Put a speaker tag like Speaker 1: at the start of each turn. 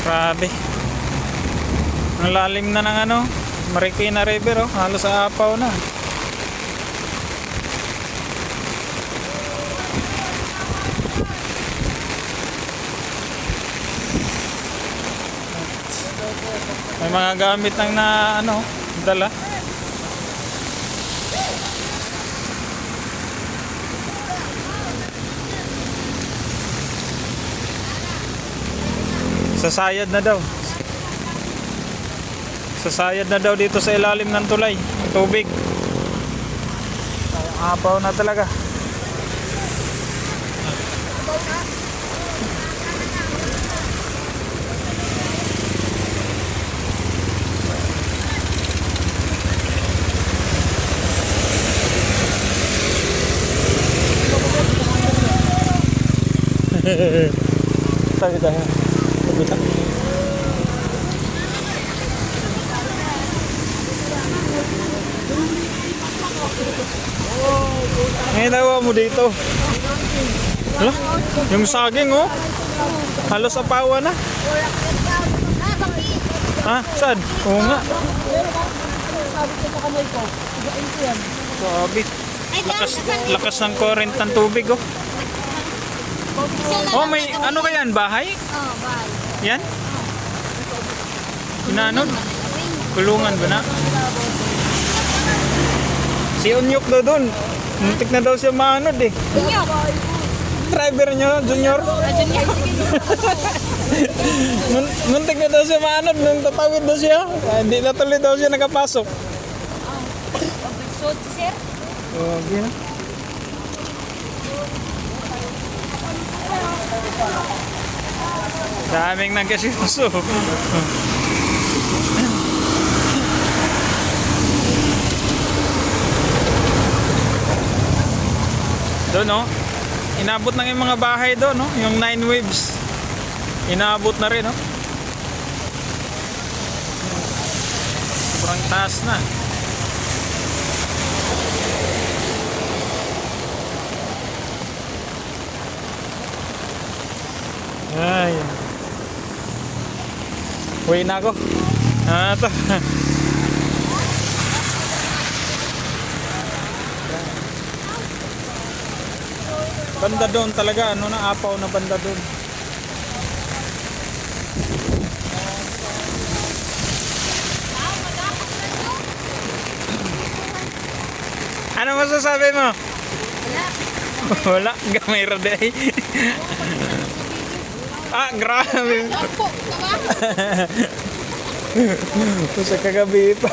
Speaker 1: Grabe. Ang lalim na ng ano, Marikina River, oh. Halos sa apaw na. May mga gamit ng na ano, dala. Sasayad na daw. Sasayad na daw dito sa ilalim ng tulay. Tubig. Apaw na talaga. Tayo tayo. Tayo. Ngayon tawa mo dito. Hala? Yung saging, oh. Halos apawa na. Ha? Saan? Oo nga. Grabe. Lakas ng current ng tubig, oh. Oh, may ano kaya yan? Bahay?
Speaker 2: Oh, bahay.
Speaker 1: Yan? Inanon? Kulungan ba na? Si Onyok daw doon. Muntik na daw siya maanod eh.
Speaker 2: Inyok.
Speaker 1: Driver nyo, Junior.
Speaker 2: Junior.
Speaker 1: Muntik na daw siya maanod nung tatawid daw siya. Hindi na tuloy daw siya nakapasok.
Speaker 2: Pag-sod si sir.
Speaker 1: Oh, yeah. Daming nagkasyoso. Doon, no? Inabot na yung mga bahay doon, no? Yung 9 waves. Inabot na rin, no? Sobrang taas na. Ay. Uwi na ako. Ito. Banda doon talaga, ano na, apaw na banda doon. Ano masasabi mo? Wala, gamay raday. Ah, grabe. Sa kagabi pa.